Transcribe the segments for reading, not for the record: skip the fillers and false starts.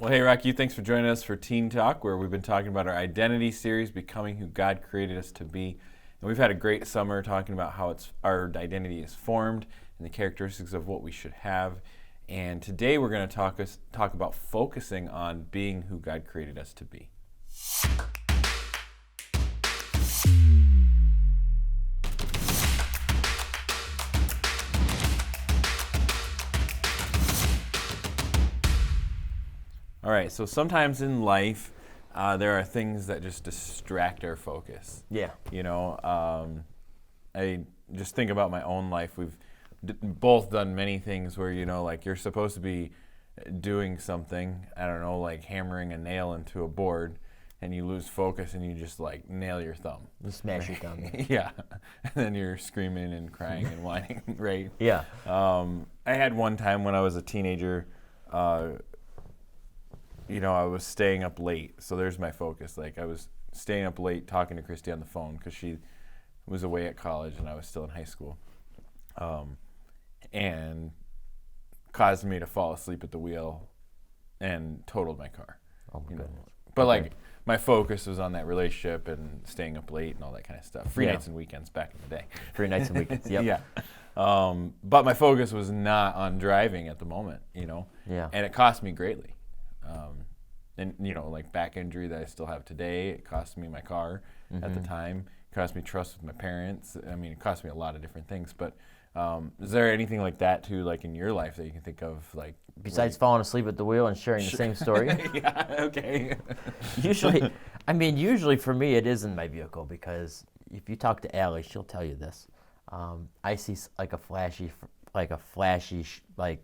Well, hey, Rocky, thanks for joining us for Teen Talk, where we've been talking about our identity series, Becoming Who God Created Us to Be. And we've had a great summer talking about how our identity is formed and the characteristics of what we should have. And today we're going to talk about focusing on being who God created us to be. All right, so sometimes in life, there are things that just distract our focus. Yeah. You know, I just think about my own life. We've both done many things where, you know, like you're supposed to be doing something, I don't know, like hammering a nail into a board, and you lose focus and you just like nail your thumb. You smash your thumb. Yeah. And then you're screaming and crying and whining, right? Yeah. I had one time when I was a teenager, you know, I was staying up late. So there's my focus. Like I was staying up late talking to Christy on the phone because she was away at college and I was still in high school. And caused me to fall asleep at the wheel and totaled my car. Oh my goodness. But like my focus was on that relationship and staying up late and all that kind of stuff. Free nights and weekends back in the day. Free nights and weekends, yep. Yeah. But my focus was not on driving at the moment, you know. Yeah. And it cost me greatly. And, you know, like back injury that I still have today, it cost me my car at the time. It cost me trust with my parents. I mean, it cost me a lot of different things. But is there anything like that, too, like in your life that you can think of? Like besides falling asleep at the wheel and sharing the same story? Yeah, okay. Usually for me it is in my vehicle, because if you talk to Allie, she'll tell you this. I see like a flashy,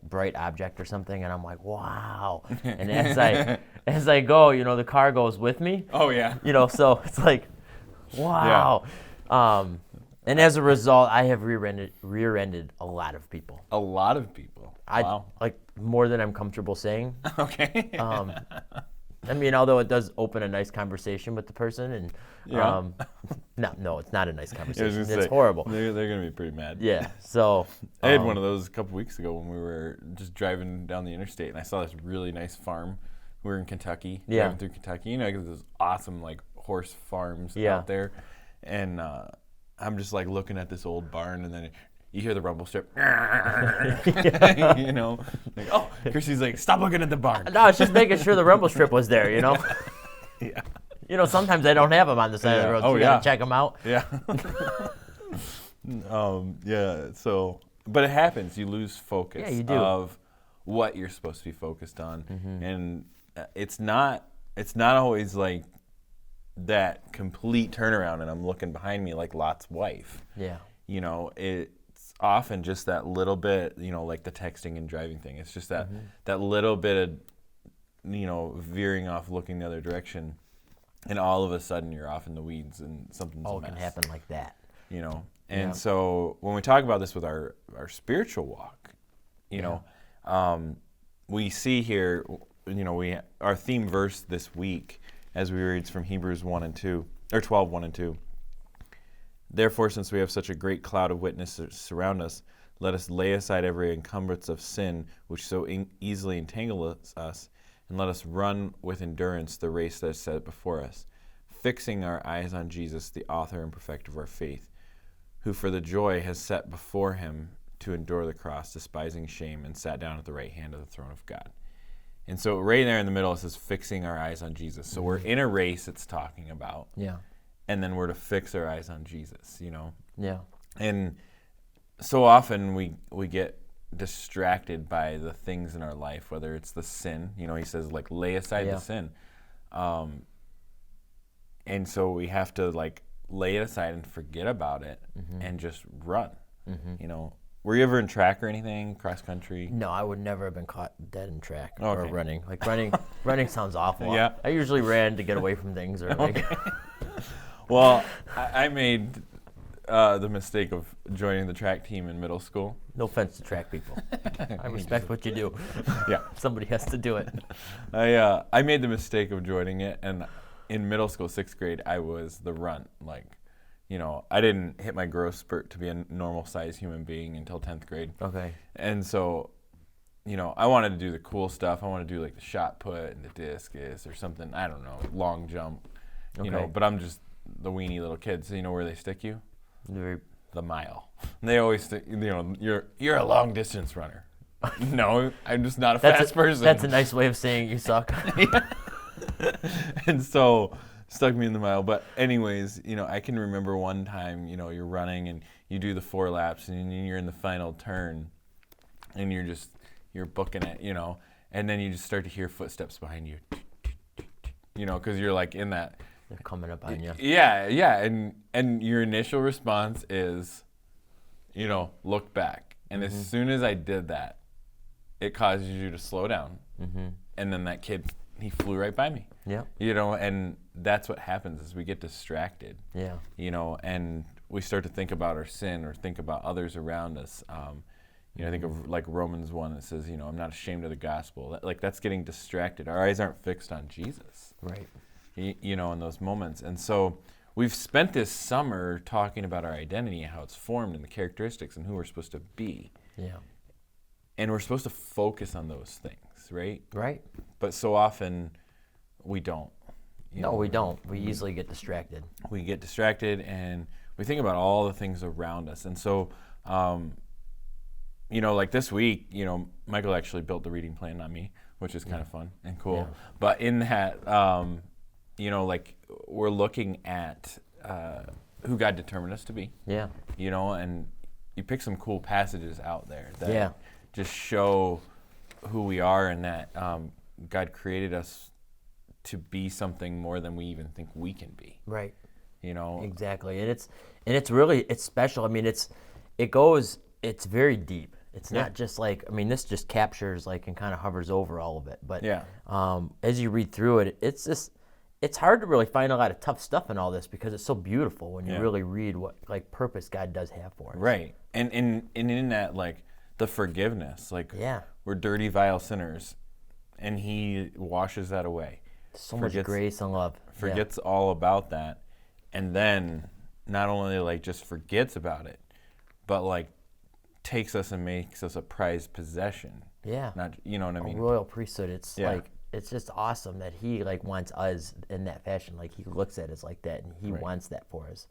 bright object or something, and I'm like, wow. And as I go, you know, the car goes with me. Oh, yeah. You know, so it's like, wow. Yeah. And as a result, I have rear-ended a lot of people. A lot of people? Wow. Like more than I'm comfortable saying. Okay. I mean, although it does open a nice conversation with the person, and no, it's not a nice conversation. It's horrible. They're going to be pretty mad. Yeah. So I had one of those a couple weeks ago when we were just driving down the interstate, and I saw this really nice farm. We were in Kentucky, driving through Kentucky. You know, because there's awesome like horse farms out there, and I'm just like looking at this old barn, and then you hear the rumble strip. You know, like, oh, Chrissy's like, stop looking at the barn. No, it's just making sure the rumble strip was there, you know? Yeah. You know, sometimes I don't have them on the side of the road, so you gotta check them out. Yeah. Yeah, so, but it happens. You lose focus of what you're supposed to be focused on. And it's not always like that complete turnaround and I'm looking behind me like Lot's wife. Yeah. You know, it's often just that little bit, you know, like the texting and driving thing. It's just that little bit of, you know, veering off, looking the other direction, and all of a sudden you're off in the weeds and something's a mess. It can happen like that. You know, and so when we talk about this with our spiritual walk, you know, we see here, you know, our theme verse this week as we read from Hebrews 1 and 2, or 12, 1 and 2. Therefore, since we have such a great cloud of witnesses surround us, let us lay aside every encumbrance of sin which so easily entangles us, and let us run with endurance the race that is set before us, fixing our eyes on Jesus, the author and perfecter of our faith, who for the joy has set before him to endure the cross, despising shame, and sat down at the right hand of the throne of God. And so right there in the middle it says fixing our eyes on Jesus. So we're in a race it's talking about. Yeah. And then we're to fix our eyes on Jesus, you know? Yeah. And so often we get distracted by the things in our life, whether it's the sin, you know, he says, like, lay aside the sin. And so we have to, like, lay it aside and forget about it and just run, you know? Were you ever in track or anything, cross country? No, I would never have been caught dead in track or running. Like running sounds awful. Yeah. I usually ran to get away from things or like. Well, I made the mistake of joining the track team in middle school. No offense to track people. I respect what you do. Yeah. Somebody has to do it. I made the mistake of joining it, and in middle school, 6th grade, I was the runt. Like, you know, I didn't hit my growth spurt to be a normal-sized human being until 10th grade. Okay. And so I wanted to do the cool stuff. I want to do like the shot put and the discus or something. I don't know, long jump. But I'm just the weenie little kid. So you know where they stick you? The mile. They always stick. You're a long distance runner. No, I'm just not a fast person. That's a nice way of saying you suck. And so stuck me in the mile. But anyways, I can remember one time, you're running and you do the 4 laps and you're in the final turn and you're booking it, and then you just start to hear footsteps behind you, because you're like in that. They're coming up on you. Yeah, and your initial response is, look back. And as soon as I did that, it causes you to slow down. And then that kid, he flew right by me. Yeah. And that's what happens is we get distracted. Yeah. And we start to think about our sin or think about others around us. I think of like Romans 1, it says, I'm not ashamed of the gospel. That's getting distracted. Our eyes aren't fixed on Jesus. Right. In those moments. And so we've spent this summer talking about our identity and how it's formed and the characteristics and who we're supposed to be. Yeah. And we're supposed to focus on those things, right? Right. But so often we don't. No, we don't. We easily get distracted. We get distracted and we think about all the things around us. And so, like this week, Michael actually built the reading plan on me, which is kind of fun and cool. Yeah. But in that, we're looking at who God determined us to be. Yeah. And you pick some cool passages out there that just show who we are and that God created us to be something more than we even think we can be. Right. Exactly. And it's special. I mean, it's very deep. It's not just this just captures and kind of hovers over all of it. But as you read through it, it's hard to really find a lot of tough stuff in all this because it's so beautiful when you really read what purpose God does have for us. Right. And in that the forgiveness, we're dirty, vile sinners, and He washes that away. So much grace and love. Forgets all about that, and then not only just forgets about it, but takes us and makes us a prized possession. Yeah. Not, you know what I mean? A royal priesthood. It's it's just awesome that He wants us in that fashion. He looks at us like that, and He wants that for us,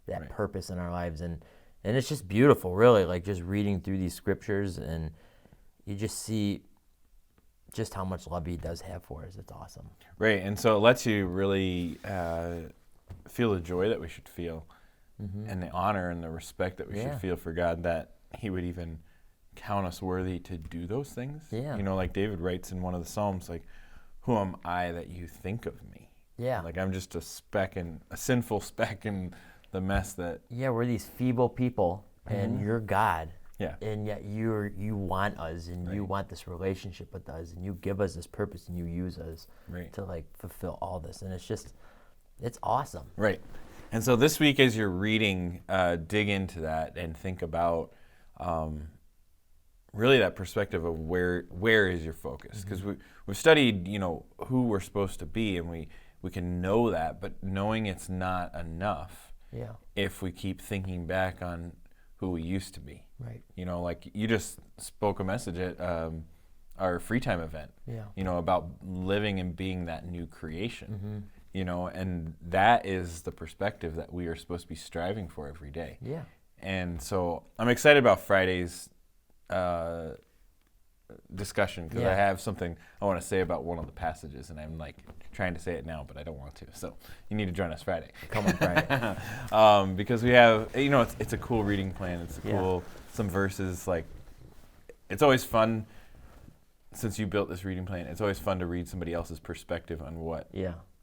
that purpose in our lives, and it's just beautiful, really. Just reading through these scriptures, and you just see just how much love He does have for us. It's awesome. Right, and so it lets you really feel the joy that we should feel, and the honor and the respect that we should feel for God, that He would even count us worthy to do those things. Yeah. Like David writes in one of the Psalms, who am I that you think of me? Yeah. I'm just a sinful speck in the mess that... Yeah, we're these feeble people, and you're God. Yeah. And yet you want us, and you want this relationship with us, and you give us this purpose, and you use us to fulfill all this. And it's awesome. Right. And so this week as you're reading, dig into that and think about really that perspective of where is your focus? Because we've studied, who we're supposed to be, and we can know that, but knowing it's not enough if we keep thinking back on who we used to be. Right. You just spoke a message at our free time event, about living and being that new creation, and that is the perspective that we are supposed to be striving for every day. Yeah. And so I'm excited about Friday's discussion because I have something I want to say about one of the passages, and I'm trying to say it now, but I don't want to. So you need to join us Friday. Come on Friday. Because we have, it's a cool reading plan. It's cool, some verses. It's always fun, since you built this reading plan, it's always fun to read somebody else's perspective on what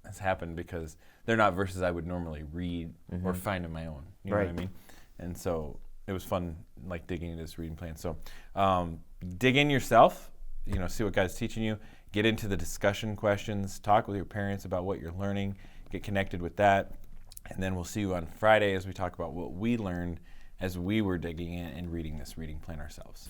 has happened, because they're not verses I would normally read or find in my own. You know what I mean? And so it was fun, digging into this reading plan. So dig in yourself, see what God's teaching you. Get into the discussion questions. Talk with your parents about what you're learning. Get connected with that. And then we'll see you on Friday as we talk about what we learned as we were digging in and reading this reading plan ourselves.